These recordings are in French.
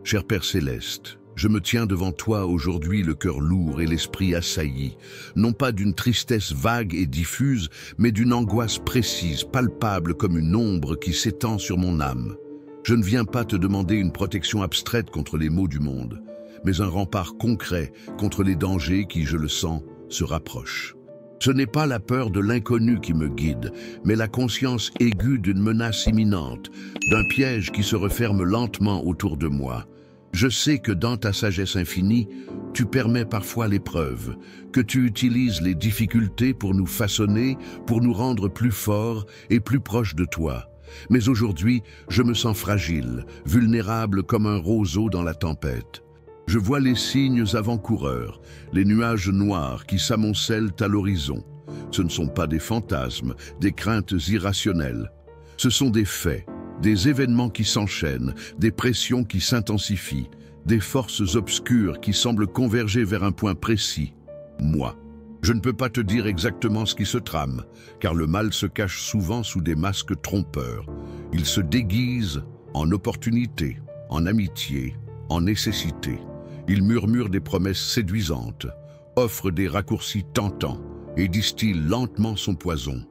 Cher Père Céleste, je me tiens devant toi aujourd'hui le cœur lourd et l'esprit assailli, non pas d'une tristesse vague et diffuse, mais d'une angoisse précise, palpable comme une ombre qui s'étend sur mon âme. Je ne viens pas te demander une protection abstraite contre les maux du monde, mais un rempart concret contre les dangers qui, je le sens, se rapprochent. Ce n'est pas la peur de l'inconnu qui me guide, mais la conscience aiguë d'une menace imminente, d'un piège qui se referme lentement autour de moi. Je sais que dans ta sagesse infinie, tu permets parfois l'épreuve, que tu utilises les difficultés pour nous façonner, pour nous rendre plus forts et plus proches de toi. Mais aujourd'hui, je me sens fragile, vulnérable comme un roseau dans la tempête. Je vois les signes avant-coureurs, les nuages noirs qui s'amoncellent à l'horizon. Ce ne sont pas des fantasmes, des craintes irrationnelles. Ce sont des faits, des événements qui s'enchaînent, des pressions qui s'intensifient, des forces obscures qui semblent converger vers un point précis. Moi. Je ne peux pas te dire exactement ce qui se trame, car le mal se cache souvent sous des masques trompeurs. Il se déguise en opportunité, en amitié, en nécessité. Il murmure des promesses séduisantes, offre des raccourcis tentants et distille lentement son poison.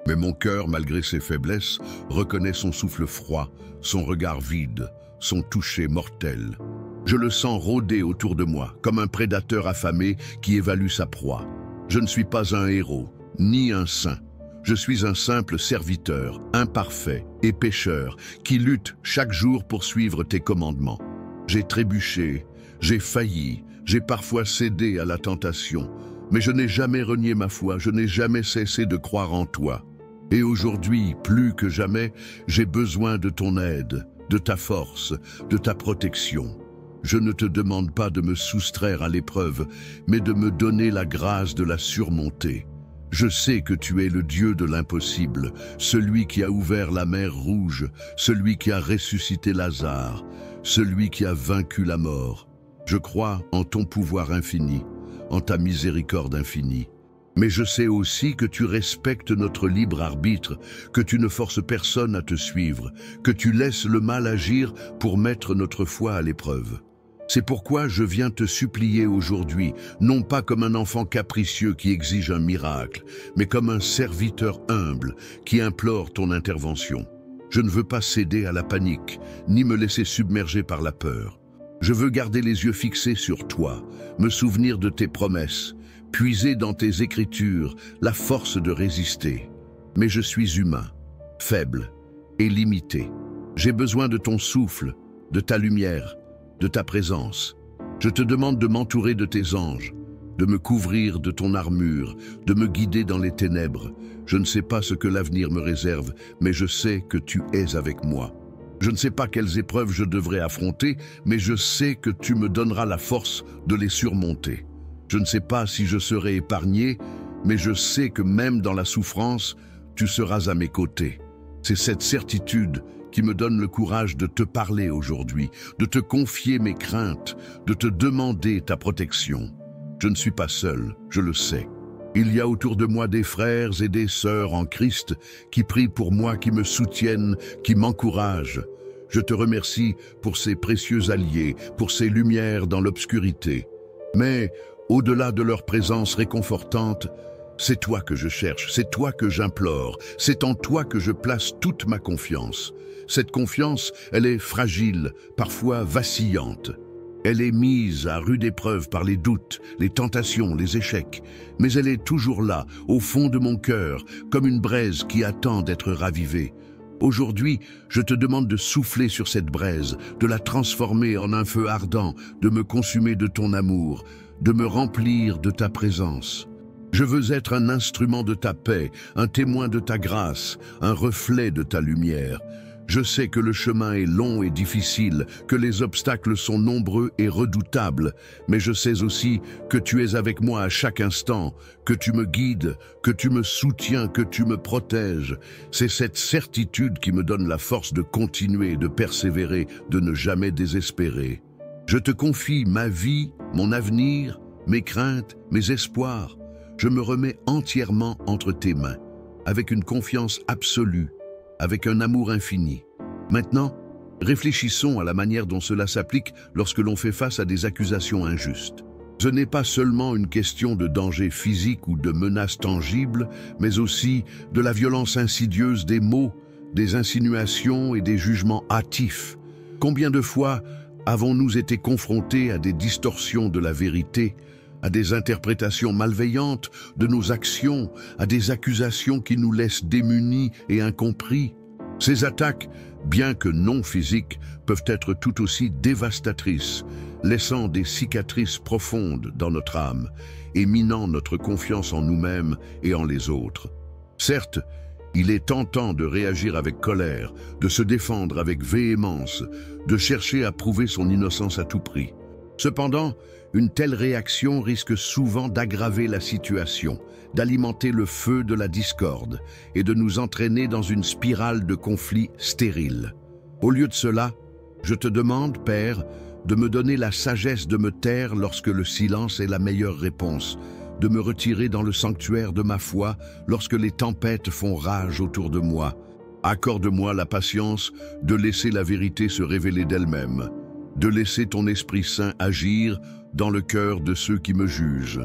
Mais mon cœur, malgré ses faiblesses, reconnaît son souffle froid, son regard vide, son toucher mortel. Je le sens rôder autour de moi, comme un prédateur affamé qui évalue sa proie. Je ne suis pas un héros, ni un saint. Je suis un simple serviteur, imparfait et pécheur, qui lutte chaque jour pour suivre tes commandements. J'ai trébuché, j'ai failli, j'ai parfois cédé à la tentation, mais je n'ai jamais renié ma foi, je n'ai jamais cessé de croire en toi. Et aujourd'hui, plus que jamais, j'ai besoin de ton aide, de ta force, de ta protection. Je ne te demande pas de me soustraire à l'épreuve, mais de me donner la grâce de la surmonter. Je sais que tu es le Dieu de l'impossible, celui qui a ouvert la mer Rouge, celui qui a ressuscité Lazare, celui qui a vaincu la mort. Je crois en ton pouvoir infini, en ta miséricorde infinie. Mais je sais aussi que tu respectes notre libre arbitre, que tu ne forces personne à te suivre, que tu laisses le mal agir pour mettre notre foi à l'épreuve. C'est pourquoi je viens te supplier aujourd'hui, non pas comme un enfant capricieux qui exige un miracle, mais comme un serviteur humble qui implore ton intervention. Je ne veux pas céder à la panique, ni me laisser submerger par la peur. Je veux garder les yeux fixés sur toi, me souvenir de tes promesses, puiser dans tes écritures la force de résister. Mais je suis humain, faible et limité. J'ai besoin de ton souffle, de ta lumière, de ta présence. Je te demande de m'entourer de tes anges, de me couvrir de ton armure, de me guider dans les ténèbres. Je ne sais pas ce que l'avenir me réserve, mais je sais que tu es avec moi. Je ne sais pas quelles épreuves je devrais affronter, mais je sais que tu me donneras la force de les surmonter. Je ne sais pas si je serai épargné, mais je sais que même dans la souffrance, tu seras à mes côtés. C'est cette certitude qui me donne le courage de te parler aujourd'hui, de te confier mes craintes, de te demander ta protection. Je ne suis pas seul, je le sais. Il y a autour de moi des frères et des sœurs en Christ qui prient pour moi, qui me soutiennent, qui m'encouragent. Je te remercie pour ces précieux alliés, pour ces lumières dans l'obscurité. Mais, au-delà de leur présence réconfortante, c'est toi que je cherche, c'est toi que j'implore, c'est en toi que je place toute ma confiance. Cette confiance, elle est fragile, parfois vacillante. Elle est mise à rude épreuve par les doutes, les tentations, les échecs. Mais elle est toujours là, au fond de mon cœur, comme une braise qui attend d'être ravivée. Aujourd'hui, je te demande de souffler sur cette braise, de la transformer en un feu ardent, de me consumer de ton amour, de me remplir de ta présence. Je veux être un instrument de ta paix, un témoin de ta grâce, un reflet de ta lumière. Je sais que le chemin est long et difficile, que les obstacles sont nombreux et redoutables, mais je sais aussi que tu es avec moi à chaque instant, que tu me guides, que tu me soutiens, que tu me protèges. C'est cette certitude qui me donne la force de continuer, de persévérer, de ne jamais désespérer. Je te confie ma vie, mon avenir, mes craintes, mes espoirs. Je me remets entièrement entre tes mains, avec une confiance absolue, avec un amour infini. Maintenant, Réfléchissons à la manière dont cela s'applique lorsque l'on fait face à des accusations injustes. Ce n'est pas seulement une question de danger physique ou de menaces tangibles, mais aussi de la violence insidieuse des mots, des insinuations et des jugements hâtifs. Combien de fois avons-nous été confrontés à des distorsions de la vérité, à des interprétations malveillantes de nos actions, à des accusations qui nous laissent démunis et incompris? Ces attaques, bien que non physiques, peuvent être tout aussi dévastatrices, laissant des cicatrices profondes dans notre âme et minant notre confiance en nous-mêmes et en les autres. Certes, il est tentant de réagir avec colère, de se défendre avec véhémence, de chercher à prouver son innocence à tout prix. Cependant, une telle réaction risque souvent d'aggraver la situation, d'alimenter le feu de la discorde et de nous entraîner dans une spirale de conflits stériles. Au lieu de cela, je te demande, Père, de me donner la sagesse de me taire lorsque le silence est la meilleure réponse, de me retirer dans le sanctuaire de ma foi lorsque les tempêtes font rage autour de moi. Accorde-moi la patience de laisser la vérité se révéler d'elle-même, de laisser ton Esprit Saint agir dans le cœur de ceux qui me jugent.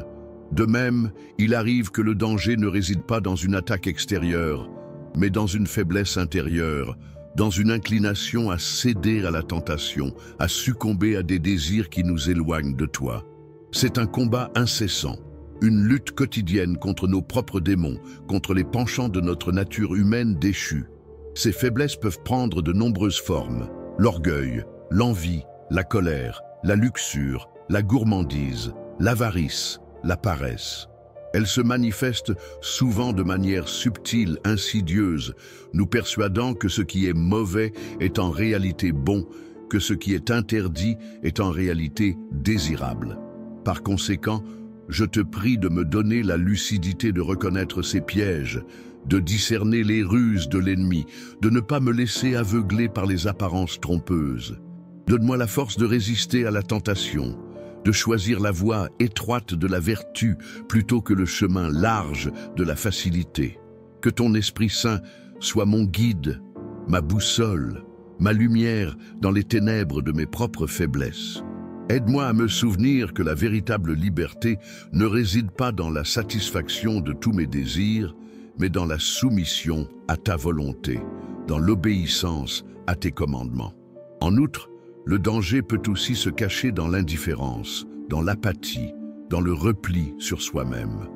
De même, il arrive que le danger ne réside pas dans une attaque extérieure, mais dans une faiblesse intérieure, dans une inclination à céder à la tentation, à succomber à des désirs qui nous éloignent de toi. C'est un combat incessant, une lutte quotidienne contre nos propres démons, contre les penchants de notre nature humaine déchue. Ces faiblesses peuvent prendre de nombreuses formes: l'orgueil, l'envie, la colère, la luxure, la gourmandise, l'avarice, la paresse. Elles se manifestent souvent de manière subtile, insidieuse, nous persuadant que ce qui est mauvais est en réalité bon, que ce qui est interdit est en réalité désirable. Par conséquent, je te prie de me donner la lucidité de reconnaître ces pièges, de discerner les ruses de l'ennemi, de ne pas me laisser aveugler par les apparences trompeuses. Donne-moi la force de résister à la tentation, de choisir la voie étroite de la vertu plutôt que le chemin large de la facilité. Que ton Esprit Saint soit mon guide, ma boussole, ma lumière dans les ténèbres de mes propres faiblesses. Aide-moi à me souvenir que la véritable liberté ne réside pas dans la satisfaction de tous mes désirs, mais dans la soumission à ta volonté, dans l'obéissance à tes commandements. En outre, le danger peut aussi se cacher dans l'indifférence, dans l'apathie, dans le repli sur soi-même.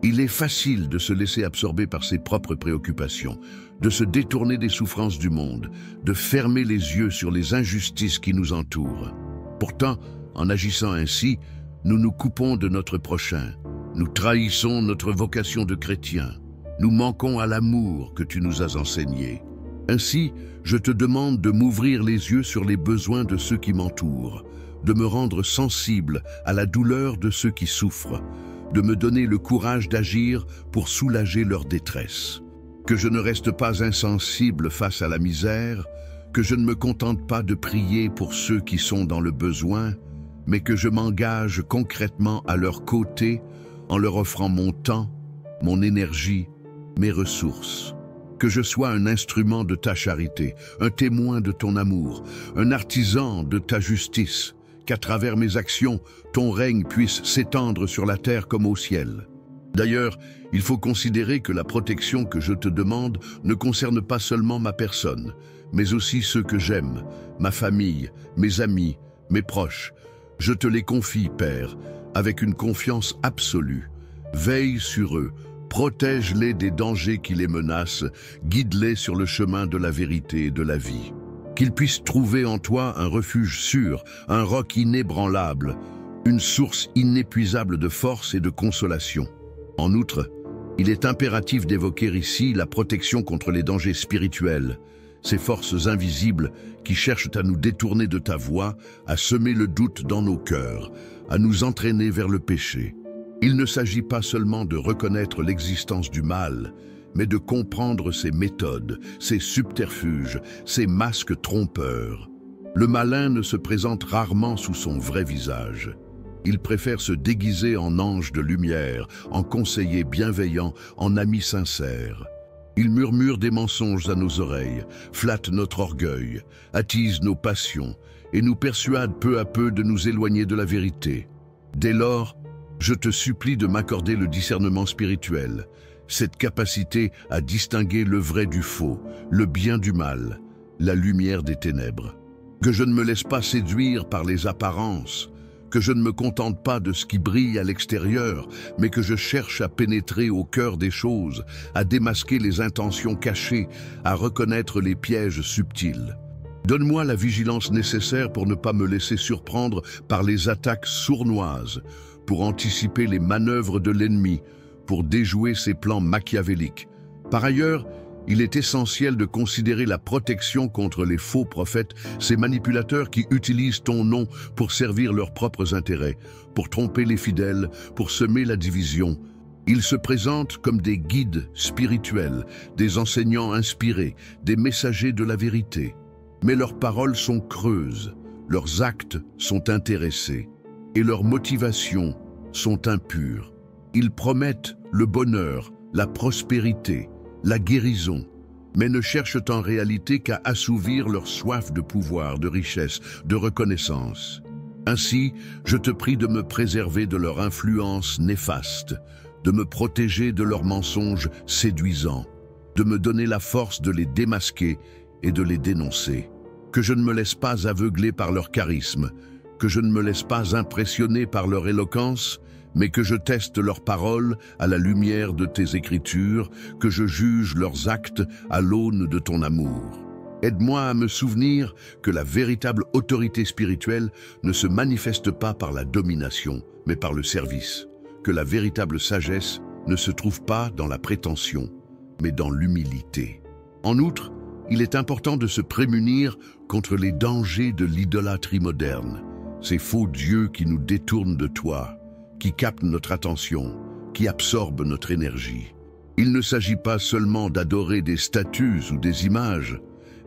Il est facile de se laisser absorber par ses propres préoccupations, de se détourner des souffrances du monde, de fermer les yeux sur les injustices qui nous entourent. Pourtant, en agissant ainsi, nous nous coupons de notre prochain, nous trahissons notre vocation de chrétien, nous manquons à l'amour que tu nous as enseigné. Ainsi, je te demande de m'ouvrir les yeux sur les besoins de ceux qui m'entourent, de me rendre sensible à la douleur de ceux qui souffrent, de me donner le courage d'agir pour soulager leur détresse. Que je ne reste pas insensible face à la misère, que je ne me contente pas de prier pour ceux qui sont dans le besoin, mais que je m'engage concrètement à leur côté en leur offrant mon temps, mon énergie, mes ressources. Que je sois un instrument de ta charité, un témoin de ton amour, un artisan de ta justice, qu'à travers mes actions, ton règne puisse s'étendre sur la terre comme au ciel. D'ailleurs, il faut considérer que la protection que je te demande ne concerne pas seulement ma personne, mais aussi ceux que j'aime, ma famille, mes amis, mes proches. Je te les confie, Père, avec une confiance absolue. Veille sur eux, protège-les des dangers qui les menacent, guide-les sur le chemin de la vérité et de la vie. Qu'ils puissent trouver en toi un refuge sûr, un roc inébranlable, une source inépuisable de force et de consolation. En outre, il est impératif d'évoquer ici la protection contre les dangers spirituels, ces forces invisibles qui cherchent à nous détourner de ta voie, à semer le doute dans nos cœurs, à nous entraîner vers le péché. Il ne s'agit pas seulement de reconnaître l'existence du mal, mais de comprendre ses méthodes, ses subterfuges, ses masques trompeurs. Le malin ne se présente rarement sous son vrai visage. Il préfère se déguiser en ange de lumière, en conseiller bienveillant, en ami sincère. Ils murmurent des mensonges à nos oreilles, flattent notre orgueil, attisent nos passions et nous persuadent peu à peu de nous éloigner de la vérité. Dès lors, je te supplie de m'accorder le discernement spirituel, cette capacité à distinguer le vrai du faux, le bien du mal, la lumière des ténèbres. Que je ne me laisse pas séduire par les apparences, que je ne me contente pas de ce qui brille à l'extérieur, mais que je cherche à pénétrer au cœur des choses, à démasquer les intentions cachées, à reconnaître les pièges subtils. Donne-moi la vigilance nécessaire pour ne pas me laisser surprendre par les attaques sournoises, pour anticiper les manœuvres de l'ennemi, pour déjouer ses plans machiavéliques. Par ailleurs, il est essentiel de considérer la protection contre les faux prophètes, ces manipulateurs qui utilisent ton nom pour servir leurs propres intérêts, pour tromper les fidèles, pour semer la division. Ils se présentent comme des guides spirituels, des enseignants inspirés, des messagers de la vérité. Mais leurs paroles sont creuses, leurs actes sont intéressés et leurs motivations sont impures. Ils promettent le bonheur, la prospérité, la guérison, mais ne cherchent en réalité qu'à assouvir leur soif de pouvoir, de richesse, de reconnaissance. Ainsi, je te prie de me préserver de leur influence néfaste, de me protéger de leurs mensonges séduisants, de me donner la force de les démasquer et de les dénoncer. Que je ne me laisse pas aveugler par leur charisme, que je ne me laisse pas impressionner par leur éloquence, mais que je teste leurs paroles à la lumière de tes écritures, que je juge leurs actes à l'aune de ton amour. Aide-moi à me souvenir que la véritable autorité spirituelle ne se manifeste pas par la domination, mais par le service, que la véritable sagesse ne se trouve pas dans la prétention, mais dans l'humilité. En outre, il est important de se prémunir contre les dangers de l'idolâtrie moderne, ces faux dieux qui nous détournent de toi, qui captent notre attention, qui absorbent notre énergie. Il ne s'agit pas seulement d'adorer des statues ou des images,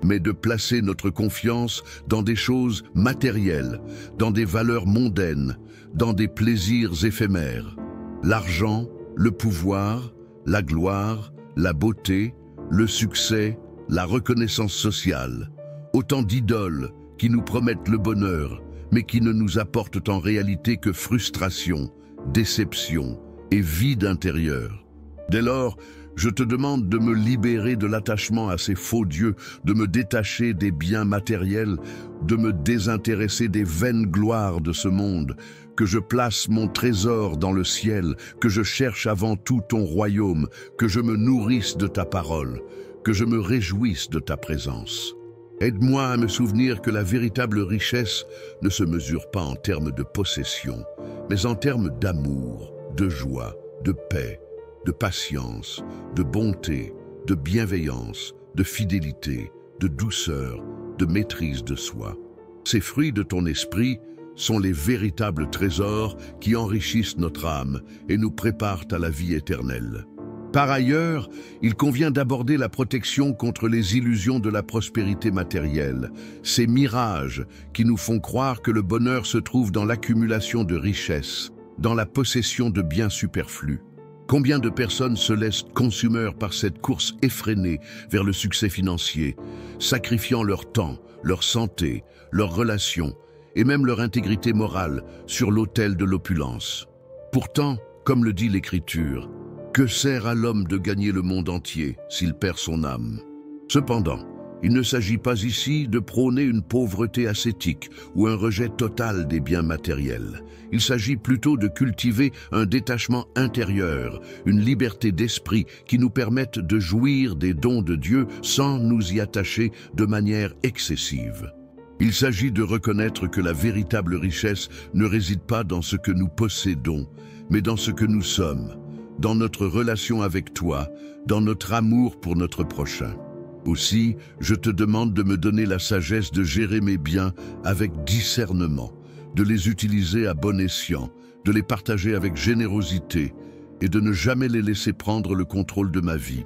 mais de placer notre confiance dans des choses matérielles, dans des valeurs mondaines, dans des plaisirs éphémères. L'argent, le pouvoir, la gloire, la beauté, le succès, la reconnaissance sociale, autant d'idoles qui nous promettent le bonheur, mais qui ne nous apportent en réalité que frustration, déception et vide intérieur. Dès lors, je te demande de me libérer de l'attachement à ces faux dieux, de me détacher des biens matériels, de me désintéresser des vaines gloires de ce monde, que je place mon trésor dans le ciel, que je cherche avant tout ton royaume, que je me nourrisse de ta parole, que je me réjouisse de ta présence. Aide-moi à me souvenir que la véritable richesse ne se mesure pas en termes de possession, mais en termes d'amour, de joie, de paix, de patience, de bonté, de bienveillance, de fidélité, de douceur, de maîtrise de soi. Ces fruits de ton esprit sont les véritables trésors qui enrichissent notre âme et nous préparent à la vie éternelle. Par ailleurs, il convient d'aborder la protection contre les illusions de la prospérité matérielle, ces mirages qui nous font croire que le bonheur se trouve dans l'accumulation de richesses, dans la possession de biens superflus. Combien de personnes se laissent consumeurs par cette course effrénée vers le succès financier, sacrifiant leur temps, leur santé, leurs relations et même leur intégrité morale sur l'autel de l'opulence. Pourtant, comme le dit l'Écriture, que sert à l'homme de gagner le monde entier s'il perd son âme? Cependant, il ne s'agit pas ici de prôner une pauvreté ascétique ou un rejet total des biens matériels. Il s'agit plutôt de cultiver un détachement intérieur, une liberté d'esprit qui nous permette de jouir des dons de Dieu sans nous y attacher de manière excessive. Il s'agit de reconnaître que la véritable richesse ne réside pas dans ce que nous possédons, mais dans ce que nous sommes, dans notre relation avec toi, dans notre amour pour notre prochain. Aussi, je te demande de me donner la sagesse de gérer mes biens avec discernement, de les utiliser à bon escient, de les partager avec générosité et de ne jamais les laisser prendre le contrôle de ma vie.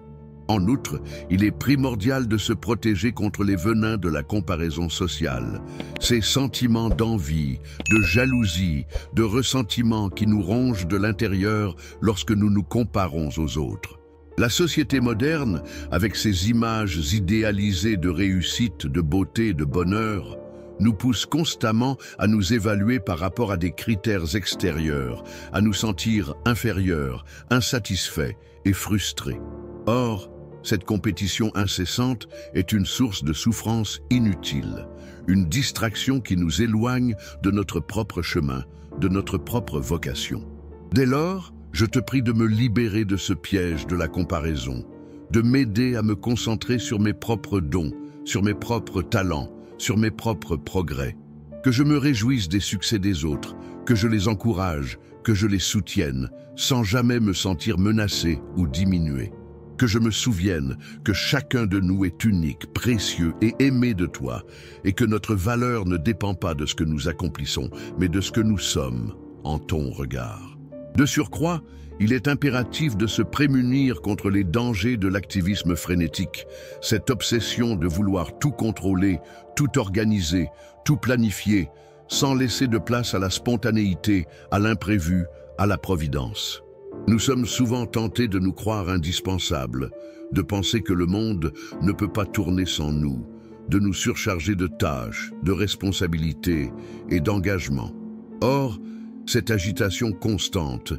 En outre, il est primordial de se protéger contre les venins de la comparaison sociale, ces sentiments d'envie, de jalousie, de ressentiment qui nous rongent de l'intérieur lorsque nous nous comparons aux autres. La société moderne, avec ses images idéalisées de réussite, de beauté, de bonheur, nous pousse constamment à nous évaluer par rapport à des critères extérieurs, à nous sentir inférieurs, insatisfaits et frustrés. Or, cette compétition incessante est une source de souffrance inutile, une distraction qui nous éloigne de notre propre chemin, de notre propre vocation. Dès lors, je te prie de me libérer de ce piège de la comparaison, de m'aider à me concentrer sur mes propres dons, sur mes propres talents, sur mes propres progrès. Que je me réjouisse des succès des autres, que je les encourage, que je les soutienne, sans jamais me sentir menacé ou diminué. Que je me souvienne que chacun de nous est unique, précieux et aimé de toi, et que notre valeur ne dépend pas de ce que nous accomplissons, mais de ce que nous sommes en ton regard. De surcroît, il est impératif de se prémunir contre les dangers de l'activisme frénétique, cette obsession de vouloir tout contrôler, tout organiser, tout planifier, sans laisser de place à la spontanéité, à l'imprévu, à la providence. Nous sommes souvent tentés de nous croire indispensables, de penser que le monde ne peut pas tourner sans nous, de nous surcharger de tâches, de responsabilités et d'engagements. Or, cette agitation constante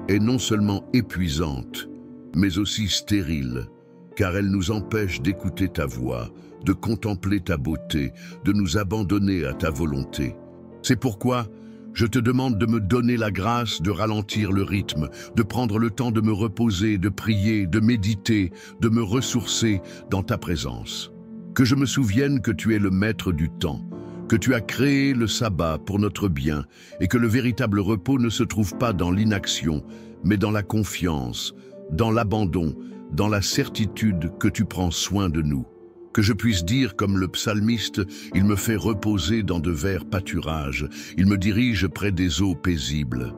est non seulement épuisante, mais aussi stérile, car elle nous empêche d'écouter ta voix, de contempler ta beauté, de nous abandonner à ta volonté. C'est pourquoi je te demande de me donner la grâce de ralentir le rythme, de prendre le temps de me reposer, de prier, de méditer, de me ressourcer dans ta présence. Que je me souvienne que tu es le maître du temps, que tu as créé le sabbat pour notre bien et que le véritable repos ne se trouve pas dans l'inaction, mais dans la confiance, dans l'abandon, dans la certitude que tu prends soin de nous. Que je puisse dire comme le psalmiste, il me fait reposer dans de verts pâturages, il me dirige près des eaux paisibles.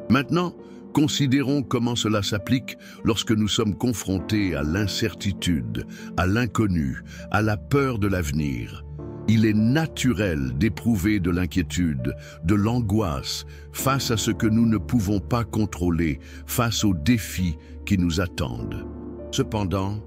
Maintenant, considérons comment cela s'applique lorsque nous sommes confrontés à l'incertitude, à l'inconnu, à la peur de l'avenir. Il est naturel d'éprouver de l'inquiétude, de l'angoisse face à ce que nous ne pouvons pas contrôler, face aux défis qui nous attendent. Cependant,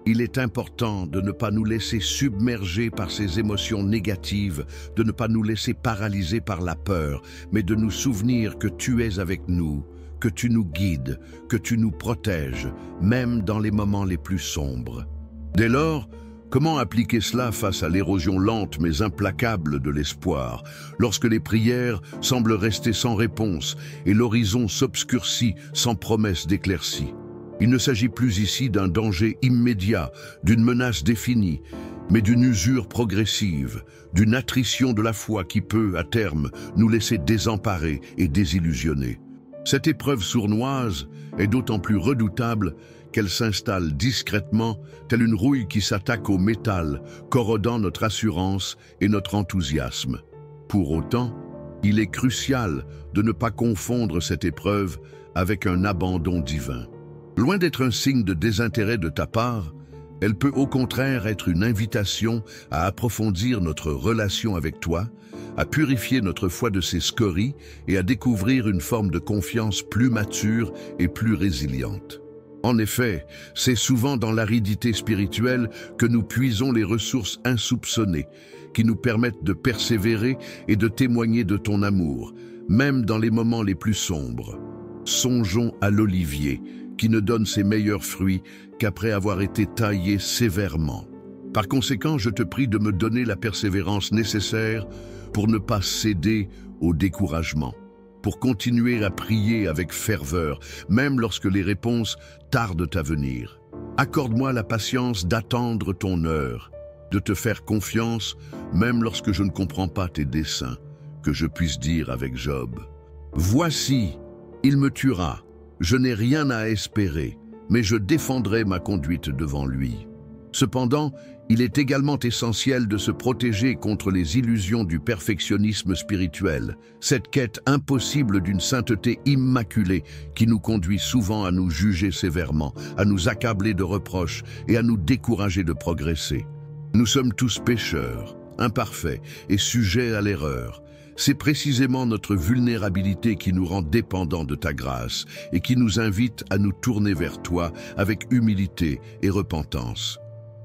il est important de ne pas nous laisser submerger par ces émotions négatives, de ne pas nous laisser paralyser par la peur, mais de nous souvenir que tu es avec nous, que tu nous guides, que tu nous protèges, même dans les moments les plus sombres. Dès lors, comment appliquer cela face à l'érosion lente mais implacable de l'espoir, lorsque les prières semblent rester sans réponse et l'horizon s'obscurcit sans promesse d'éclaircie? Il ne s'agit plus ici d'un danger immédiat, d'une menace définie, mais d'une usure progressive, d'une attrition de la foi qui peut, à terme, nous laisser désemparés et désillusionnés. Cette épreuve sournoise est d'autant plus redoutable qu'elle s'installe discrètement, telle une rouille qui s'attaque au métal, corrodant notre assurance et notre enthousiasme. Pour autant, il est crucial de ne pas confondre cette épreuve avec un abandon divin. Loin d'être un signe de désintérêt de ta part, elle peut au contraire être une invitation à approfondir notre relation avec toi, à purifier notre foi de ses scories et à découvrir une forme de confiance plus mature et plus résiliente. En effet, c'est souvent dans l'aridité spirituelle que nous puisons les ressources insoupçonnées, qui nous permettent de persévérer et de témoigner de ton amour, même dans les moments les plus sombres. Songeons à l'olivier, qui ne donne ses meilleurs fruits qu'après avoir été taillé sévèrement. Par conséquent, je te prie de me donner la persévérance nécessaire pour ne pas céder au découragement, pour continuer à prier avec ferveur, même lorsque les réponses tardent à venir. Accorde-moi la patience d'attendre ton heure, de te faire confiance, même lorsque je ne comprends pas tes desseins, que je puisse dire avec Job: « Voici, il me tuera. Je n'ai rien à espérer, mais je défendrai ma conduite devant lui. » Cependant, il est également essentiel de se protéger contre les illusions du perfectionnisme spirituel, cette quête impossible d'une sainteté immaculée qui nous conduit souvent à nous juger sévèrement, à nous accabler de reproches et à nous décourager de progresser. Nous sommes tous pécheurs, imparfaits et sujets à l'erreur. C'est précisément notre vulnérabilité qui nous rend dépendants de ta grâce et qui nous invite à nous tourner vers toi avec humilité et repentance.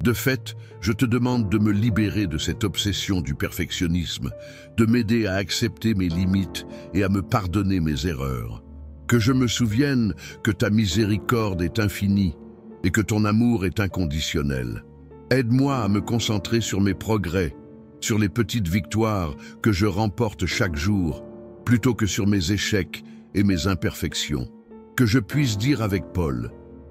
De fait, je te demande de me libérer de cette obsession du perfectionnisme, de m'aider à accepter mes limites et à me pardonner mes erreurs. Que je me souvienne que ta miséricorde est infinie et que ton amour est inconditionnel. Aide-moi à me concentrer sur mes progrès, sur les petites victoires que je remporte chaque jour, plutôt que sur mes échecs et mes imperfections. Que je puisse dire avec Paul,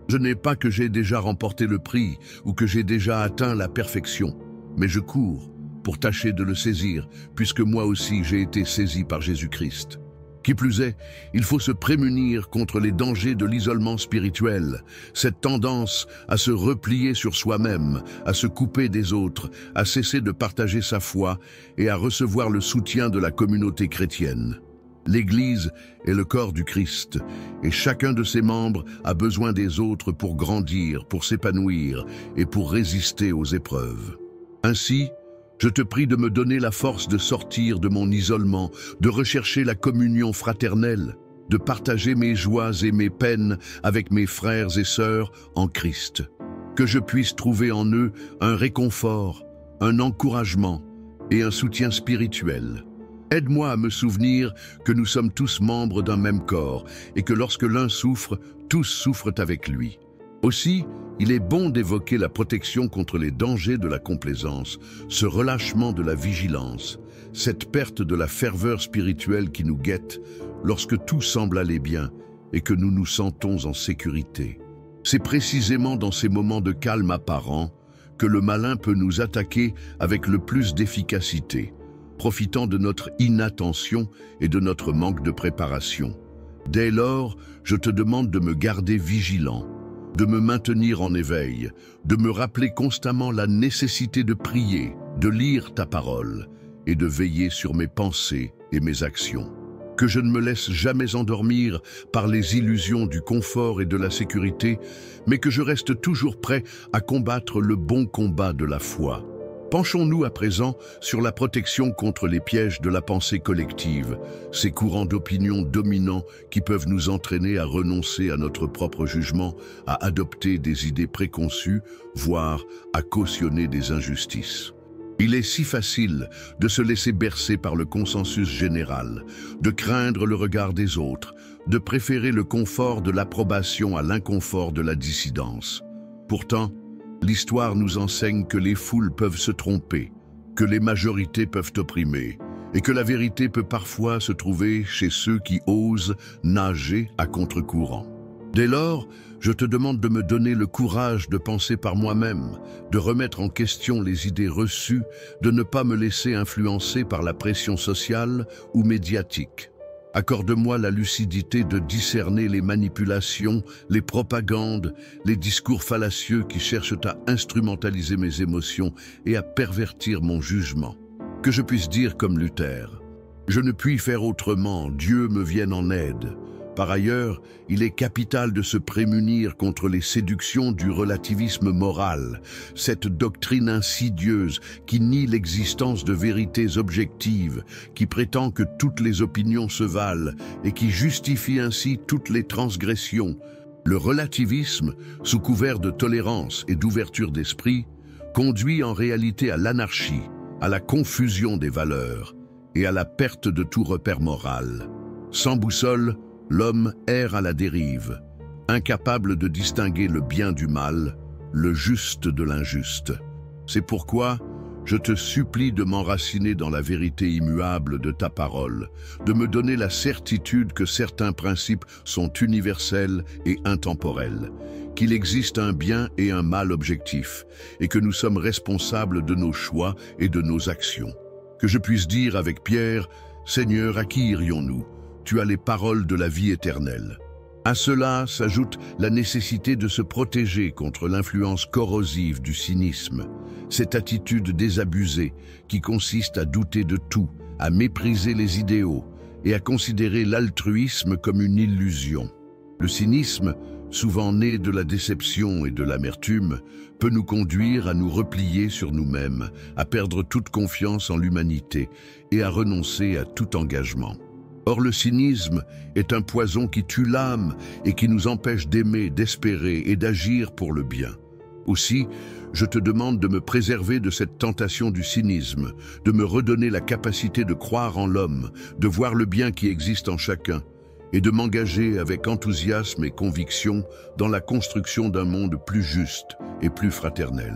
je n'ai pas que j'ai déjà remporté le prix ou que j'ai déjà atteint la perfection, mais je cours pour tâcher de le saisir, puisque moi aussi j'ai été saisi par Jésus-Christ. Qui plus est, il faut se prémunir contre les dangers de l'isolement spirituel, cette tendance à se replier sur soi-même, à se couper des autres, à cesser de partager sa foi et à recevoir le soutien de la communauté chrétienne. L'Église est le corps du Christ, et chacun de ses membres a besoin des autres pour grandir, pour s'épanouir et pour résister aux épreuves. Ainsi, je te prie de me donner la force de sortir de mon isolement, de rechercher la communion fraternelle, de partager mes joies et mes peines avec mes frères et sœurs en Christ. Que je puisse trouver en eux un réconfort, un encouragement et un soutien spirituel. Aide-moi à me souvenir que nous sommes tous membres d'un même corps et que lorsque l'un souffre, tous souffrent avec lui. Aussi, il est bon d'évoquer la protection contre les dangers de la complaisance, ce relâchement de la vigilance, cette perte de la ferveur spirituelle qui nous guette lorsque tout semble aller bien et que nous nous sentons en sécurité. C'est précisément dans ces moments de calme apparent que le malin peut nous attaquer avec le plus d'efficacité, profitant de notre inattention et de notre manque de préparation. Dès lors, je te demande de me garder vigilant, de me maintenir en éveil, de me rappeler constamment la nécessité de prier, de lire ta parole et de veiller sur mes pensées et mes actions. Que je ne me laisse jamais endormir par les illusions du confort et de la sécurité, mais que je reste toujours prêt à combattre le bon combat de la foi. Penchons-nous à présent sur la protection contre les pièges de la pensée collective, ces courants d'opinion dominants qui peuvent nous entraîner à renoncer à notre propre jugement, à adopter des idées préconçues, voire à cautionner des injustices. Il est si facile de se laisser bercer par le consensus général, de craindre le regard des autres, de préférer le confort de l'approbation à l'inconfort de la dissidence. Pourtant, l'histoire nous enseigne que les foules peuvent se tromper, que les majorités peuvent opprimer, et que la vérité peut parfois se trouver chez ceux qui osent nager à contre-courant. Dès lors, je te demande de me donner le courage de penser par moi-même, de remettre en question les idées reçues, de ne pas me laisser influencer par la pression sociale ou médiatique. Accorde-moi la lucidité de discerner les manipulations, les propagandes, les discours fallacieux qui cherchent à instrumentaliser mes émotions et à pervertir mon jugement. Que je puisse dire comme Luther, « Je ne puis faire autrement, Dieu me vienne en aide ». Par ailleurs, il est capital de se prémunir contre les séductions du relativisme moral, cette doctrine insidieuse qui nie l'existence de vérités objectives, qui prétend que toutes les opinions se valent et qui justifie ainsi toutes les transgressions. Le relativisme, sous couvert de tolérance et d'ouverture d'esprit, conduit en réalité à l'anarchie, à la confusion des valeurs et à la perte de tout repère moral. Sans boussole, l'homme erre à la dérive, incapable de distinguer le bien du mal, le juste de l'injuste. C'est pourquoi je te supplie de m'enraciner dans la vérité immuable de ta parole, de me donner la certitude que certains principes sont universels et intemporels, qu'il existe un bien et un mal objectif, et que nous sommes responsables de nos choix et de nos actions. Que je puisse dire avec Pierre, « Seigneur, à qui irions-nous ? Tu as les paroles de la vie éternelle. » À cela s'ajoute la nécessité de se protéger contre l'influence corrosive du cynisme, cette attitude désabusée qui consiste à douter de tout, à mépriser les idéaux et à considérer l'altruisme comme une illusion. Le cynisme, souvent née de la déception et de l'amertume, peut nous conduire à nous replier sur nous-mêmes, à perdre toute confiance en l'humanité et à renoncer à tout engagement. Or, le cynisme est un poison qui tue l'âme et qui nous empêche d'aimer, d'espérer et d'agir pour le bien. Aussi, je te demande de me préserver de cette tentation du cynisme, de me redonner la capacité de croire en l'homme, de voir le bien qui existe en chacun, et de m'engager avec enthousiasme et conviction dans la construction d'un monde plus juste et plus fraternel.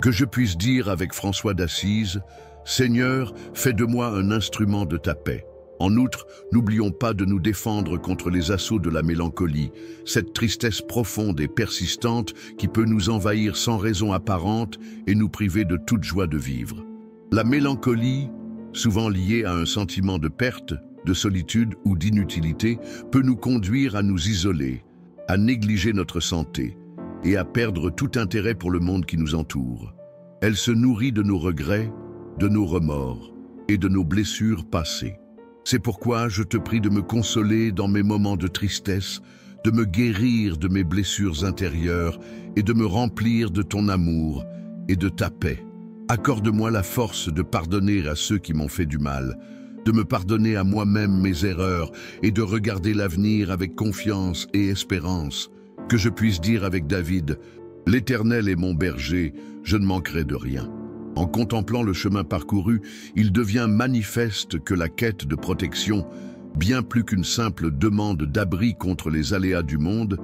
Que je puisse dire avec François d'Assise, « Seigneur, fais de moi un instrument de ta paix ». En outre, n'oublions pas de nous défendre contre les assauts de la mélancolie, cette tristesse profonde et persistante qui peut nous envahir sans raison apparente et nous priver de toute joie de vivre. La mélancolie, souvent liée à un sentiment de perte, de solitude ou d'inutilité, peut nous conduire à nous isoler, à négliger notre santé et à perdre tout intérêt pour le monde qui nous entoure. Elle se nourrit de nos regrets, de nos remords et de nos blessures passées. C'est pourquoi je te prie de me consoler dans mes moments de tristesse, de me guérir de mes blessures intérieures et de me remplir de ton amour et de ta paix. Accorde-moi la force de pardonner à ceux qui m'ont fait du mal, de me pardonner à moi-même mes erreurs et de regarder l'avenir avec confiance et espérance. Que je puisse dire avec David, « L'Éternel est mon berger, je ne manquerai de rien ». En contemplant le chemin parcouru, il devient manifeste que la quête de protection, bien plus qu'une simple demande d'abri contre les aléas du monde,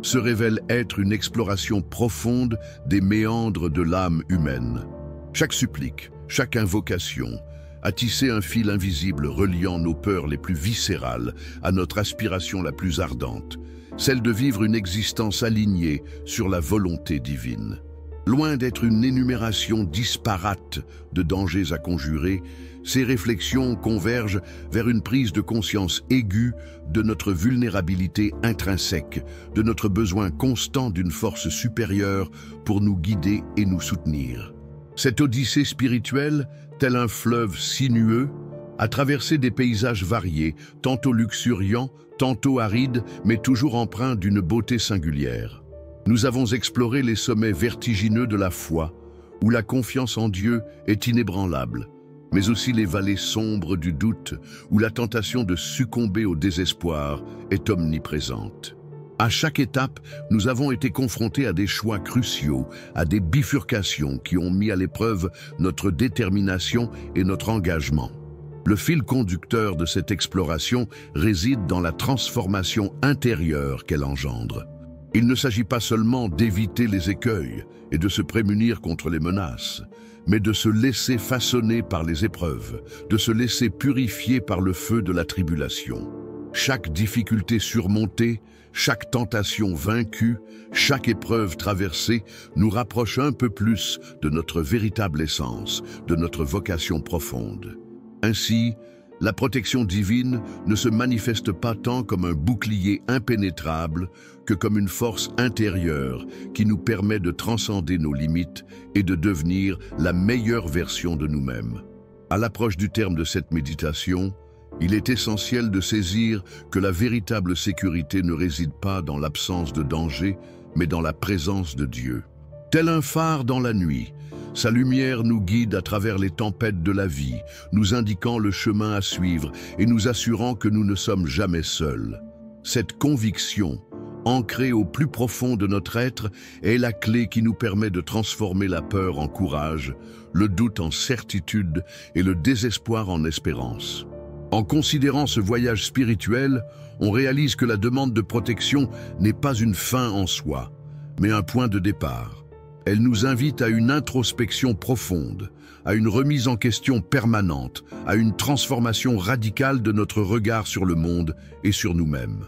se révèle être une exploration profonde des méandres de l'âme humaine. Chaque supplique, chaque invocation, a tissé un fil invisible reliant nos peurs les plus viscérales à notre aspiration la plus ardente, celle de vivre une existence alignée sur la volonté divine. Loin d'être une énumération disparate de dangers à conjurer, ces réflexions convergent vers une prise de conscience aiguë de notre vulnérabilité intrinsèque, de notre besoin constant d'une force supérieure pour nous guider et nous soutenir. Cette odyssée spirituelle, tel un fleuve sinueux, a traversé des paysages variés, tantôt luxuriants, tantôt arides, mais toujours empreints d'une beauté singulière. Nous avons exploré les sommets vertigineux de la foi, où la confiance en Dieu est inébranlable, mais aussi les vallées sombres du doute, où la tentation de succomber au désespoir est omniprésente. À chaque étape, nous avons été confrontés à des choix cruciaux, à des bifurcations qui ont mis à l'épreuve notre détermination et notre engagement. Le fil conducteur de cette exploration réside dans la transformation intérieure qu'elle engendre. Il ne s'agit pas seulement d'éviter les écueils et de se prémunir contre les menaces, mais de se laisser façonner par les épreuves, de se laisser purifier par le feu de la tribulation. Chaque difficulté surmontée, chaque tentation vaincue, chaque épreuve traversée nous rapproche un peu plus de notre véritable essence, de notre vocation profonde. Ainsi, la protection divine ne se manifeste pas tant comme un bouclier impénétrable que comme une force intérieure qui nous permet de transcender nos limites et de devenir la meilleure version de nous-mêmes. À l'approche du terme de cette méditation, il est essentiel de saisir que la véritable sécurité ne réside pas dans l'absence de danger, mais dans la présence de Dieu. Tel un phare dans la nuit, sa lumière nous guide à travers les tempêtes de la vie, nous indiquant le chemin à suivre et nous assurant que nous ne sommes jamais seuls. Cette conviction, ancrée au plus profond de notre être, est la clé qui nous permet de transformer la peur en courage, le doute en certitude et le désespoir en espérance. En considérant ce voyage spirituel, on réalise que la demande de protection n'est pas une fin en soi, mais un point de départ. Elle nous invite à une introspection profonde, à une remise en question permanente, à une transformation radicale de notre regard sur le monde et sur nous-mêmes.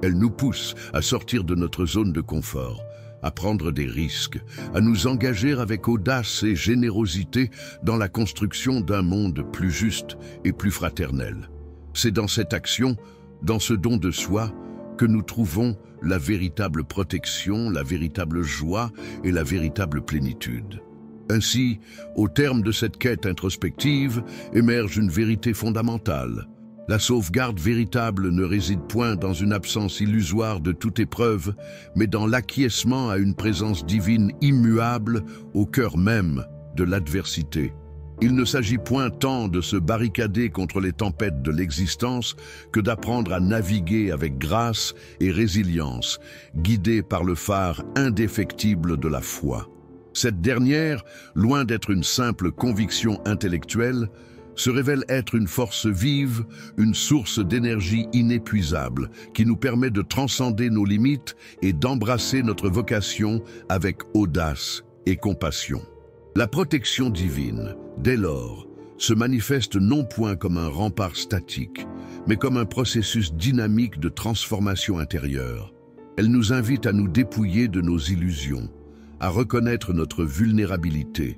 Elle nous pousse à sortir de notre zone de confort, à prendre des risques, à nous engager avec audace et générosité dans la construction d'un monde plus juste et plus fraternel. C'est dans cette action, dans ce don de soi, que nous trouvons la véritable protection, la véritable joie et la véritable plénitude. Ainsi, au terme de cette quête introspective, émerge une vérité fondamentale. La sauvegarde véritable ne réside point dans une absence illusoire de toute épreuve, mais dans l'acquiescement à une présence divine immuable au cœur même de l'adversité. Il ne s'agit point tant de se barricader contre les tempêtes de l'existence que d'apprendre à naviguer avec grâce et résilience, guidé par le phare indéfectible de la foi. Cette dernière, loin d'être une simple conviction intellectuelle, se révèle être une force vive, une source d'énergie inépuisable qui nous permet de transcender nos limites et d'embrasser notre vocation avec audace et compassion. La protection divine, dès lors, se manifeste non point comme un rempart statique, mais comme un processus dynamique de transformation intérieure. Elle nous invite à nous dépouiller de nos illusions, à reconnaître notre vulnérabilité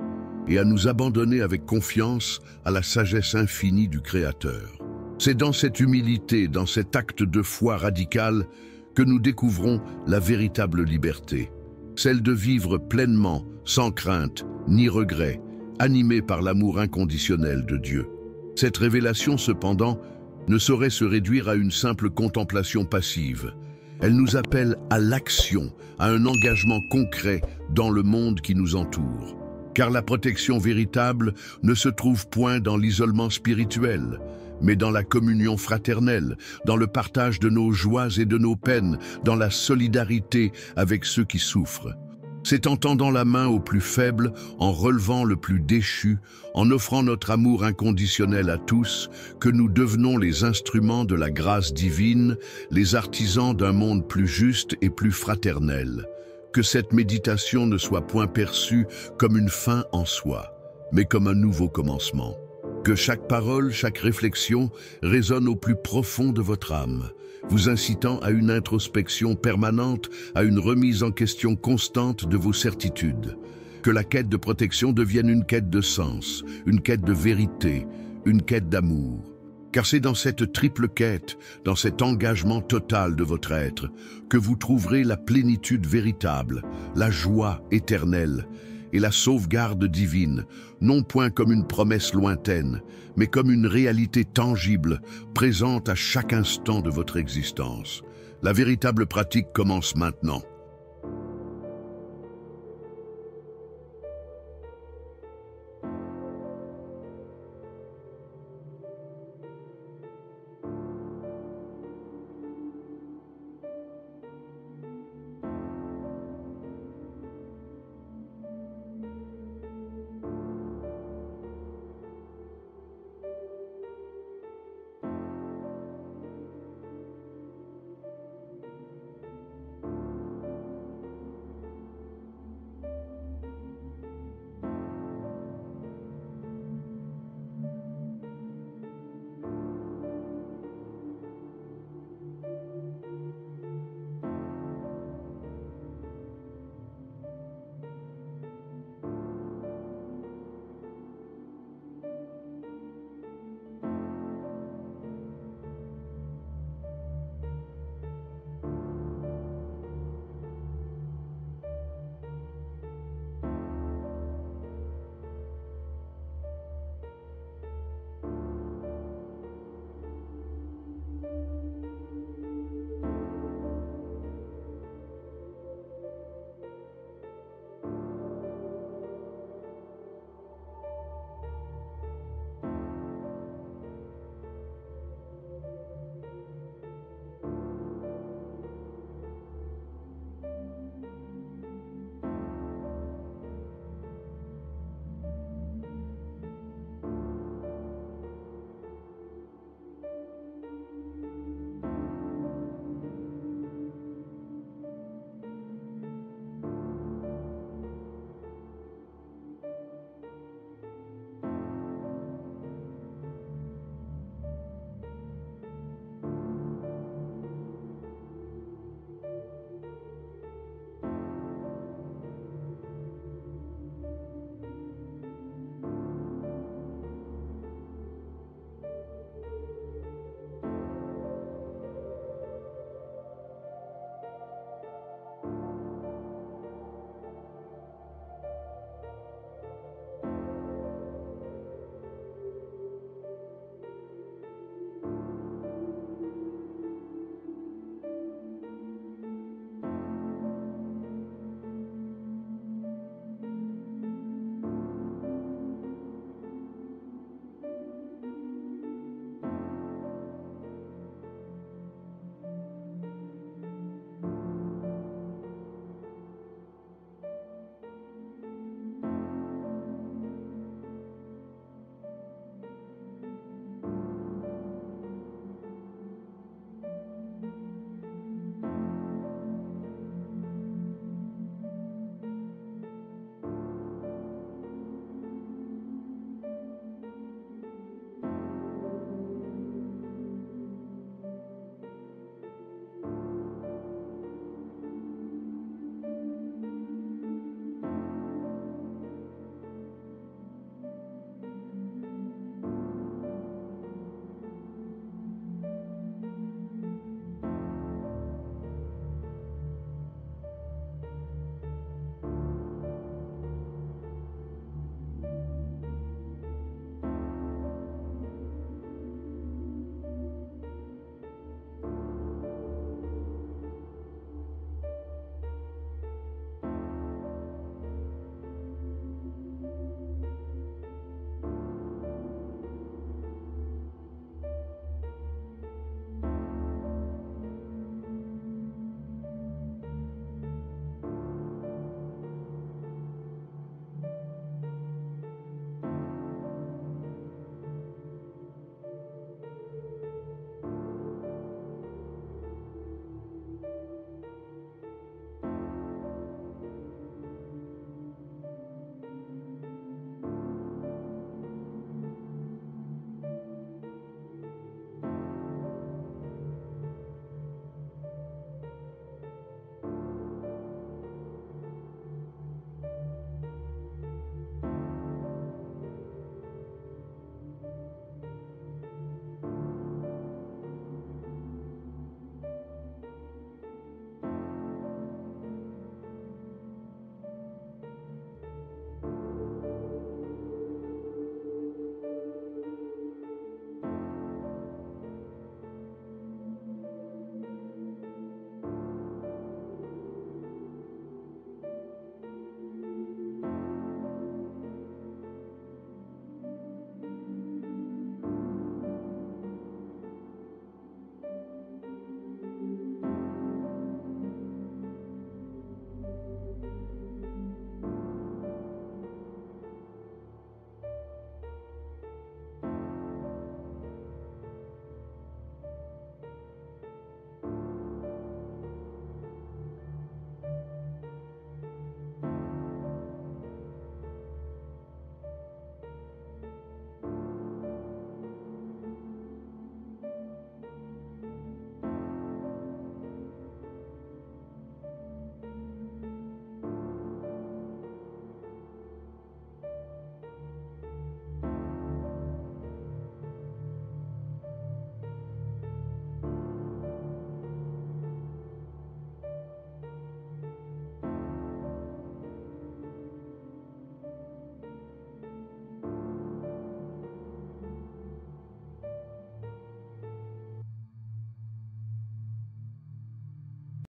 et à nous abandonner avec confiance à la sagesse infinie du Créateur. C'est dans cette humilité, dans cet acte de foi radical, que nous découvrons la véritable liberté, celle de vivre pleinement, sans crainte ni regret, animé par l'amour inconditionnel de Dieu. Cette révélation, cependant, ne saurait se réduire à une simple contemplation passive. Elle nous appelle à l'action, à un engagement concret dans le monde qui nous entoure. Car la protection véritable ne se trouve point dans l'isolement spirituel, mais dans la communion fraternelle, dans le partage de nos joies et de nos peines, dans la solidarité avec ceux qui souffrent. C'est en tendant la main au plus faible, en relevant le plus déchu, en offrant notre amour inconditionnel à tous, que nous devenons les instruments de la grâce divine, les artisans d'un monde plus juste et plus fraternel. Que cette méditation ne soit point perçue comme une fin en soi, mais comme un nouveau commencement. Que chaque parole, chaque réflexion résonne au plus profond de votre âme, vous incitant à une introspection permanente, à une remise en question constante de vos certitudes. Que la quête de protection devienne une quête de sens, une quête de vérité, une quête d'amour. Car c'est dans cette triple quête, dans cet engagement total de votre être, que vous trouverez la plénitude véritable, la joie éternelle et la sauvegarde divine, non point comme une promesse lointaine, mais comme une réalité tangible, présente à chaque instant de votre existence. La véritable pratique commence maintenant.